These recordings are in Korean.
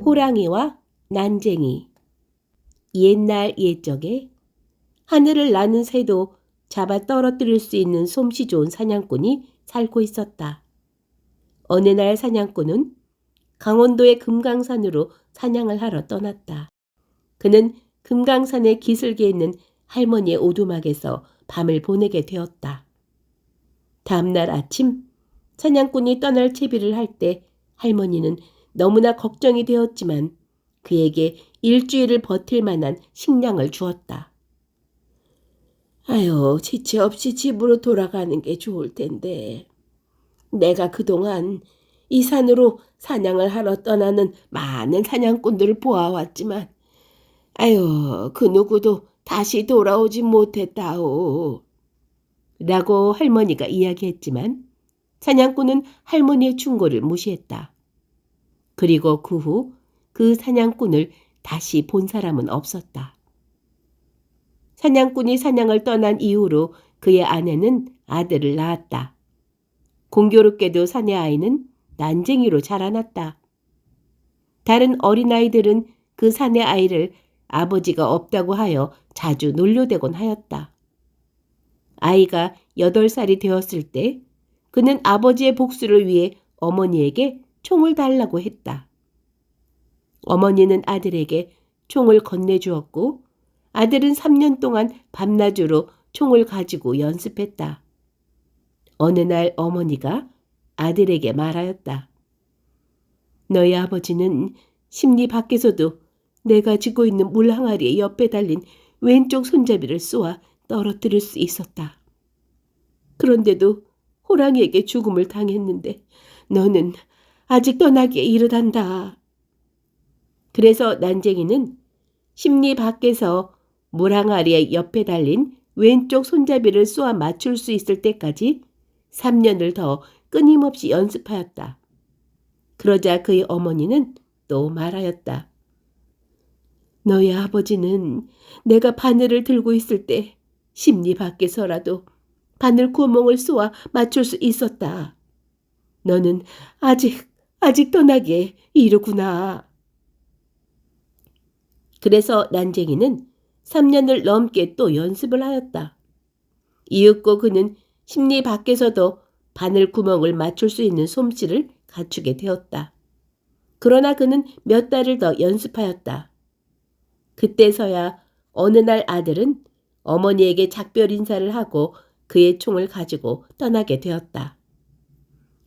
호랑이와 난쟁이. 옛날 옛적에 하늘을 나는 새도 잡아 떨어뜨릴 수 있는 솜씨 좋은 사냥꾼이 살고 있었다. 어느 날 사냥꾼은 강원도의 금강산으로 사냥을 하러 떠났다. 그는 금강산의 기슭에 있는 할머니의 오두막에서 밤을 보내게 되었다. 다음날 아침 사냥꾼이 떠날 채비를 할 때 할머니는 너무나 걱정이 되었지만 그에게 일주일을 버틸 만한 식량을 주었다. 아유, 지체 없이 집으로 돌아가는 게 좋을 텐데. 내가 그동안 이 산으로 사냥을 하러 떠나는 많은 사냥꾼들을 보아왔지만 아유, 그 누구도 다시 돌아오지 못했다오. 라고 할머니가 이야기했지만 사냥꾼은 할머니의 충고를 무시했다. 그리고 그 후 그 사냥꾼을 다시 본 사람은 없었다. 사냥꾼이 사냥을 떠난 이후로 그의 아내는 아들을 낳았다. 공교롭게도 사내 아이는 난쟁이로 자라났다. 다른 어린아이들은 그 사내 아이를 아버지가 없다고 하여 자주 놀려대곤 하였다. 아이가 8살이 되었을 때 그는 아버지의 복수를 위해 어머니에게 총을 달라고 했다. 어머니는 아들에게 총을 건네주었고 아들은 3년 동안 밤낮으로 총을 가지고 연습했다. 어느 날 어머니가 아들에게 말하였다. 너희 아버지는 심리 밖에서도 내가 쥐고 있는 물항아리의 옆에 달린 왼쪽 손잡이를 쏘아 떨어뜨릴 수 있었다. 그런데도 호랑이에게 죽음을 당했는데 너는 아직 떠나기에 이르단다. 그래서 난쟁이는 심리 밖에서 물항아리의 옆에 달린 왼쪽 손잡이를 쏘아 맞출 수 있을 때까지 3년을 더 끊임없이 연습하였다. 그러자 그의 어머니는 또 말하였다. 너희 아버지는 내가 바늘을 들고 있을 때 심리 밖에서라도 바늘 구멍을 쏘아 맞출 수 있었다. 너는 아직 떠나기에 이르구나. 그래서 난쟁이는 3년을 넘게 또 연습을 하였다. 이윽고 그는 심리 밖에서도 바늘 구멍을 맞출 수 있는 솜씨를 갖추게 되었다. 그러나 그는 몇 달을 더 연습하였다. 그때서야 어느 날 아들은 어머니에게 작별 인사를 하고 그의 총을 가지고 떠나게 되었다.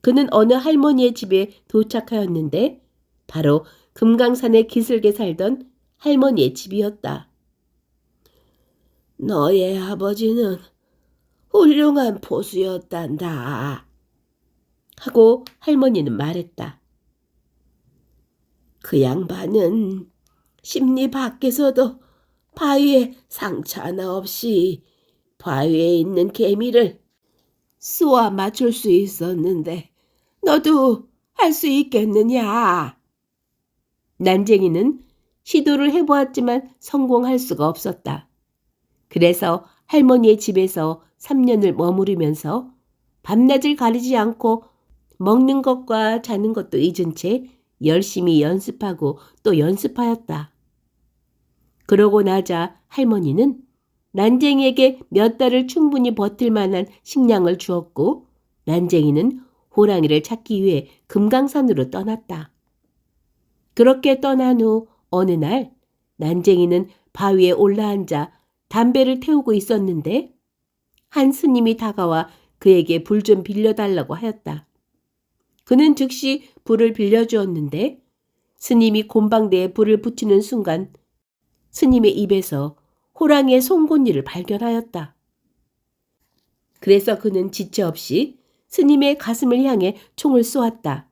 그는 어느 할머니의 집에 도착하였는데 바로 금강산의 기슭에 살던 할머니의 집이었다. 너의 아버지는 훌륭한 포수였단다. 하고 할머니는 말했다. 그 양반은 심리 밖에서도 바위에 상처 하나 없이 바위에 있는 개미를 쏘아 맞출 수 있었는데 너도 할 수 있겠느냐? 난쟁이는 시도를 해보았지만 성공할 수가 없었다. 그래서 할머니의 집에서 3년을 머무르면서 밤낮을 가리지 않고 먹는 것과 자는 것도 잊은 채 열심히 연습하고 또 연습하였다. 그러고 나자 할머니는 난쟁이에게 몇 달을 충분히 버틸 만한 식량을 주었고 난쟁이는 호랑이를 찾기 위해 금강산으로 떠났다. 그렇게 떠난 후 어느 날 난쟁이는 바위에 올라앉아 담배를 태우고 있었는데 한 스님이 다가와 그에게 불 좀 빌려달라고 하였다. 그는 즉시 불을 빌려주었는데 스님이 곰방대에 불을 붙이는 순간 스님의 입에서 호랑이의 송곳니를 발견하였다. 그래서 그는 지체 없이 스님의 가슴을 향해 총을 쏘았다.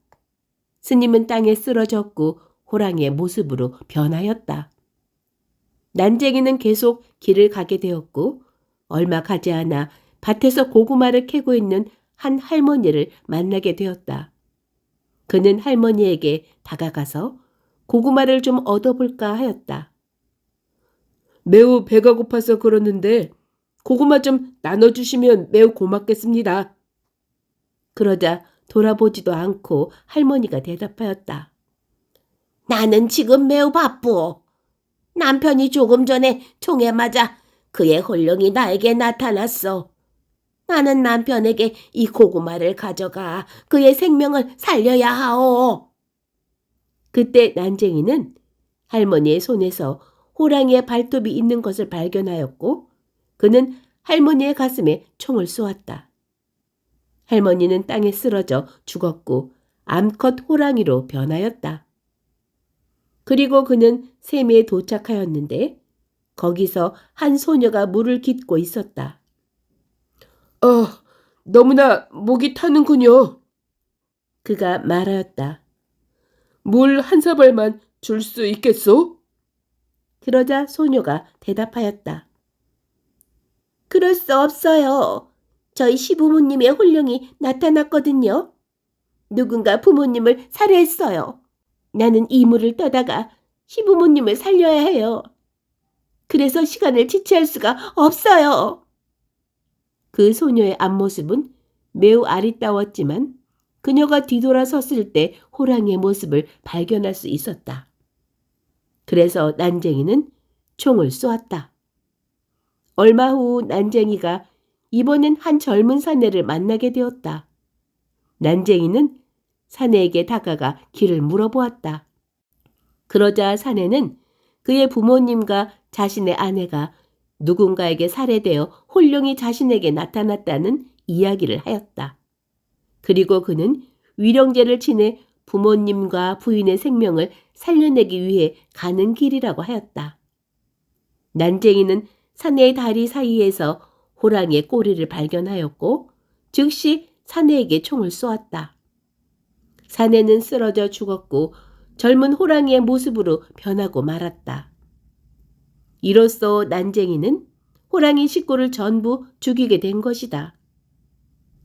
스님은 땅에 쓰러졌고 호랑이의 모습으로 변하였다. 난쟁이는 계속 길을 가게 되었고 얼마 가지 않아 밭에서 고구마를 캐고 있는 한 할머니를 만나게 되었다. 그는 할머니에게 다가가서 고구마를 좀 얻어볼까 하였다. 매우 배가 고파서 그러는데 고구마 좀 나눠주시면 매우 고맙겠습니다. 그러자 돌아보지도 않고 할머니가 대답하였다. 나는 지금 매우 바쁘오. 남편이 조금 전에 총에 맞아 그의 혼령이 나에게 나타났어. 나는 남편에게 이 고구마를 가져가 그의 생명을 살려야 하오. 그때 난쟁이는 할머니의 손에서 호랑이의 발톱이 있는 것을 발견하였고 그는 할머니의 가슴에 총을 쏘았다. 할머니는 땅에 쓰러져 죽었고 암컷 호랑이로 변하였다. 그리고 그는 세미에 도착하였는데 거기서 한 소녀가 물을 깃고 있었다. 너무나 목이 타는군요. 그가 말하였다. 물 한 사발만 줄 수 있겠소? 그러자 소녀가 대답하였다. 그럴 수 없어요. 저희 시부모님의 혼령이 나타났거든요. 누군가 부모님을 살해했어요. 나는 이 물을 떠다가 시부모님을 살려야 해요. 그래서 시간을 지체할 수가 없어요. 그 소녀의 앞모습은 매우 아리따웠지만 그녀가 뒤돌아섰을 때 호랑이의 모습을 발견할 수 있었다. 그래서 난쟁이는 총을 쏘았다. 얼마 후 난쟁이가 이번엔 한 젊은 사내를 만나게 되었다. 난쟁이는 사내에게 다가가 길을 물어보았다. 그러자 사내는 그의 부모님과 자신의 아내가 누군가에게 살해되어 혼령이 자신에게 나타났다는 이야기를 하였다. 그리고 그는 위령제를 지내 부모님과 부인의 생명을 살려내기 위해 가는 길이라고 하였다. 난쟁이는 사내의 다리 사이에서 호랑이의 꼬리를 발견하였고 즉시 사내에게 총을 쏘았다. 사내는 쓰러져 죽었고 젊은 호랑이의 모습으로 변하고 말았다. 이로써 난쟁이는 호랑이 식구를 전부 죽이게 된 것이다.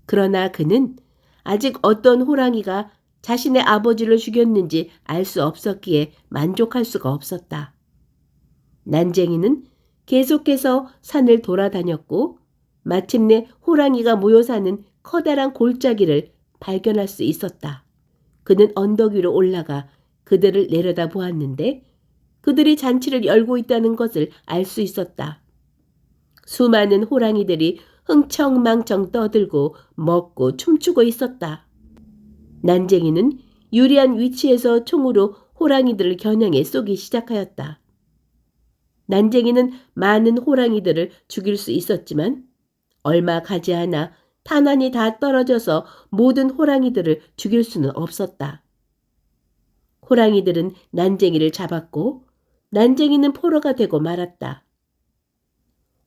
그러나 그는 아직 어떤 호랑이가 자신의 아버지를 죽였는지 알 수 없었기에 만족할 수가 없었다. 난쟁이는 계속해서 산을 돌아다녔고 마침내 호랑이가 모여 사는 커다란 골짜기를 발견할 수 있었다. 그는 언덕 위로 올라가 그들을 내려다 보았는데 그들이 잔치를 열고 있다는 것을 알 수 있었다. 수많은 호랑이들이 흥청망청 떠들고 먹고 춤추고 있었다. 난쟁이는 유리한 위치에서 총으로 호랑이들을 겨냥해 쏘기 시작하였다. 난쟁이는 많은 호랑이들을 죽일 수 있었지만 얼마 가지 않아 탄환이 다 떨어져서 모든 호랑이들을 죽일 수는 없었다. 호랑이들은 난쟁이를 잡았고 난쟁이는 포로가 되고 말았다.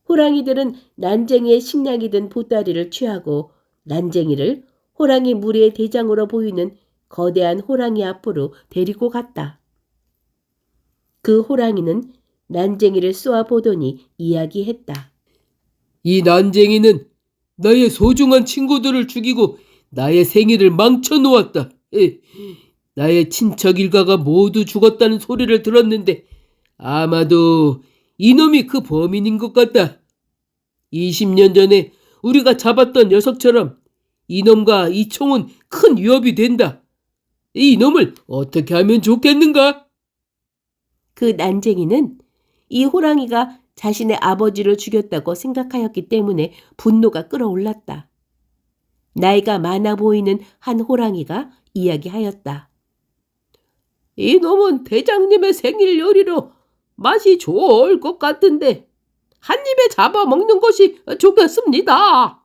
호랑이들은 난쟁이의 식량이 된 보따리를 취하고 난쟁이를 호랑이 무리의 대장으로 보이는 거대한 호랑이 앞으로 데리고 갔다. 그 호랑이는 난쟁이를 쏘아보더니 이야기했다. 이 난쟁이는 나의 소중한 친구들을 죽이고 나의 생일을 망쳐놓았다. 나의 친척 일가가 모두 죽었다는 소리를 들었는데 아마도 이놈이 그 범인인 것 같다. 20년 전에 우리가 잡았던 녀석처럼 이놈과 이 총은 큰 위협이 된다. 이놈을 어떻게 하면 좋겠는가? 그 난쟁이는 이 호랑이가 자신의 아버지를 죽였다고 생각하였기 때문에 분노가 끓어올랐다. 나이가 많아 보이는 한 호랑이가 이야기하였다. 이놈은 대장님의 생일 요리로 맛이 좋을 것 같은데 한 입에 잡아먹는 것이 좋겠습니다.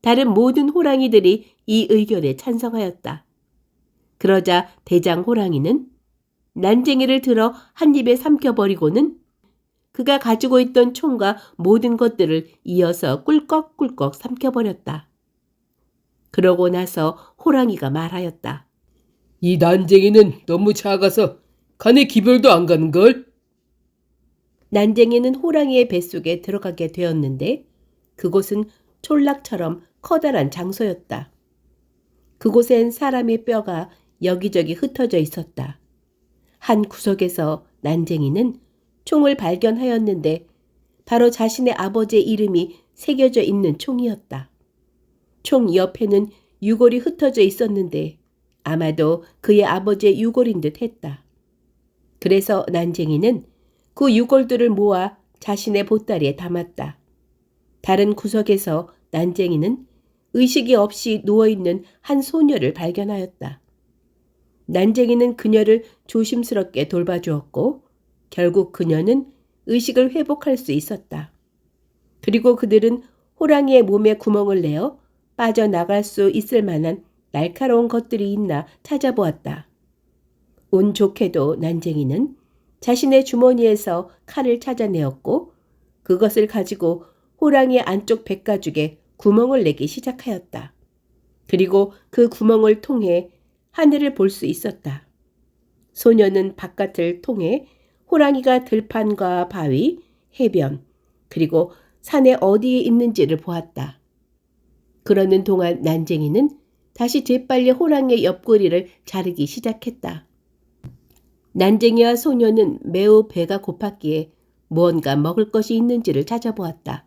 다른 모든 호랑이들이 이 의견에 찬성하였다. 그러자 대장 호랑이는 난쟁이를 들어 한 입에 삼켜버리고는 그가 가지고 있던 총과 모든 것들을 이어서 꿀꺽꿀꺽 삼켜버렸다. 그러고 나서 호랑이가 말하였다. 이 난쟁이는 너무 작아서 간에 기별도 안 가는걸? 난쟁이는 호랑이의 뱃속에 들어가게 되었는데 그곳은 촌락처럼 커다란 장소였다. 그곳엔 사람의 뼈가 여기저기 흩어져 있었다. 한 구석에서 난쟁이는 총을 발견하였는데 바로 자신의 아버지의 이름이 새겨져 있는 총이었다. 총 옆에는 유골이 흩어져 있었는데 아마도 그의 아버지의 유골인 듯 했다. 그래서 난쟁이는 그 유골들을 모아 자신의 보따리에 담았다. 다른 구석에서 난쟁이는 의식이 없이 누워있는 한 소녀를 발견하였다. 난쟁이는 그녀를 조심스럽게 돌봐주었고 결국 그녀는 의식을 회복할 수 있었다. 그리고 그들은 호랑이의 몸에 구멍을 내어 빠져나갈 수 있을 만한 날카로운 것들이 있나 찾아보았다. 운 좋게도 난쟁이는 자신의 주머니에서 칼을 찾아내었고 그것을 가지고 호랑이의 안쪽 백가죽에 구멍을 내기 시작하였다. 그리고 그 구멍을 통해 하늘을 볼 수 있었다. 소녀는 바깥을 통해 호랑이가 들판과 바위, 해변, 그리고 산에 어디에 있는지를 보았다. 그러는 동안 난쟁이는 다시 재빨리 호랑이의 옆구리를 자르기 시작했다. 난쟁이와 소녀는 매우 배가 고팠기에 무언가 먹을 것이 있는지를 찾아보았다.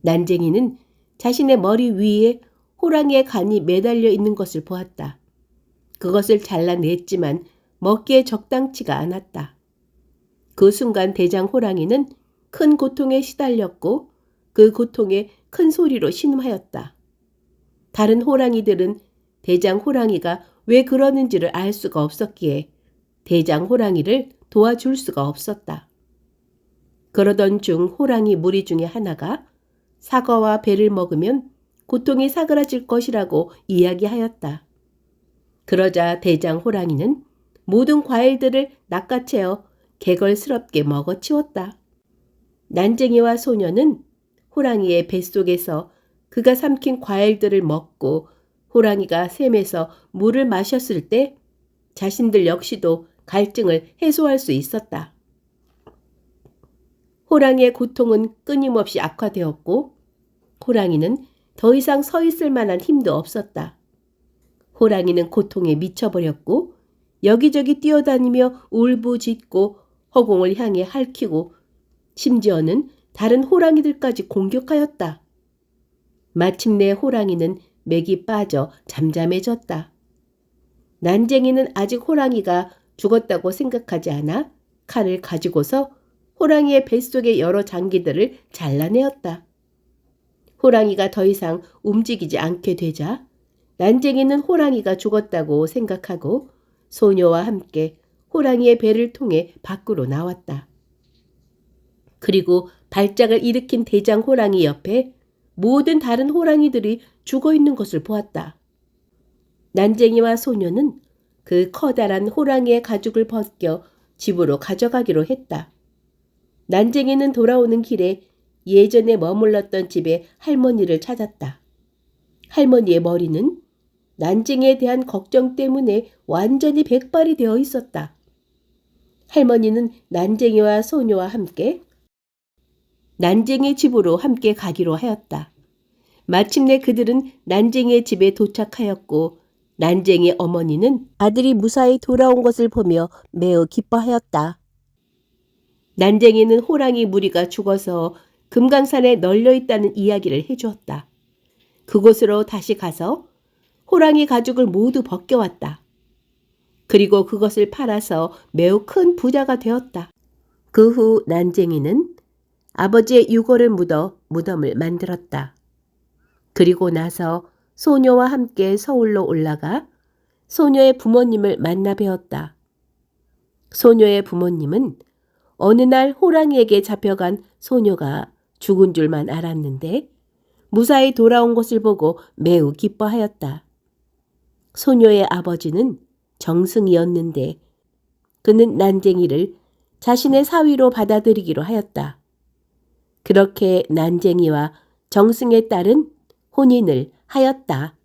난쟁이는 자신의 머리 위에 호랑이의 간이 매달려 있는 것을 보았다. 그것을 잘라냈지만 먹기에 적당치가 않았다. 그 순간 대장 호랑이는 큰 고통에 시달렸고 그 고통에 큰 소리로 신음하였다. 다른 호랑이들은 대장 호랑이가 왜 그러는지를 알 수가 없었기에 대장 호랑이를 도와줄 수가 없었다. 그러던 중 호랑이 무리 중에 하나가 사과와 배를 먹으면 고통이 사그라질 것이라고 이야기하였다. 그러자 대장 호랑이는 모든 과일들을 낚아채어 개걸스럽게 먹어치웠다. 난쟁이와 소녀는 호랑이의 뱃속에서 그가 삼킨 과일들을 먹고 호랑이가 샘에서 물을 마셨을 때 자신들 역시도 갈증을 해소할 수 있었다. 호랑이의 고통은 끊임없이 악화되었고 호랑이는 더 이상 서 있을 만한 힘도 없었다. 호랑이는 고통에 미쳐버렸고 여기저기 뛰어다니며 울부짖고 허공을 향해 핥히고 심지어는 다른 호랑이들까지 공격하였다. 마침내 호랑이는 맥이 빠져 잠잠해졌다. 난쟁이는 아직 호랑이가 죽었다고 생각하지 않아 칼을 가지고서 호랑이의 뱃속의 여러 장기들을 잘라내었다. 호랑이가 더 이상 움직이지 않게 되자 난쟁이는 호랑이가 죽었다고 생각하고 소녀와 함께 호랑이의 배를 통해 밖으로 나왔다. 그리고 발작을 일으킨 대장 호랑이 옆에 모든 다른 호랑이들이 죽어 있는 것을 보았다. 난쟁이와 소녀는 그 커다란 호랑이의 가죽을 벗겨 집으로 가져가기로 했다. 난쟁이는 돌아오는 길에 예전에 머물렀던 집에 할머니를 찾았다. 할머니의 머리는 난쟁이에 대한 걱정 때문에 완전히 백발이 되어 있었다. 할머니는 난쟁이와 소녀와 함께 난쟁이 집으로 함께 가기로 하였다. 마침내 그들은 난쟁이의 집에 도착하였고 난쟁이 어머니는 아들이 무사히 돌아온 것을 보며 매우 기뻐하였다. 난쟁이는 호랑이 무리가 죽어서 금강산에 널려 있다는 이야기를 해주었다. 그곳으로 다시 가서 호랑이 가죽을 모두 벗겨왔다. 그리고 그것을 팔아서 매우 큰 부자가 되었다. 그 후 난쟁이는 아버지의 유골을 묻어 무덤을 만들었다. 그리고 나서 소녀와 함께 서울로 올라가 소녀의 부모님을 만나 뵈었다. 소녀의 부모님은 어느 날 호랑이에게 잡혀간 소녀가 죽은 줄만 알았는데 무사히 돌아온 것을 보고 매우 기뻐하였다. 소녀의 아버지는 정승이었는데 그는 난쟁이를 자신의 사위로 받아들이기로 하였다. 그렇게 난쟁이와 정승의 딸은 혼인을 하였다.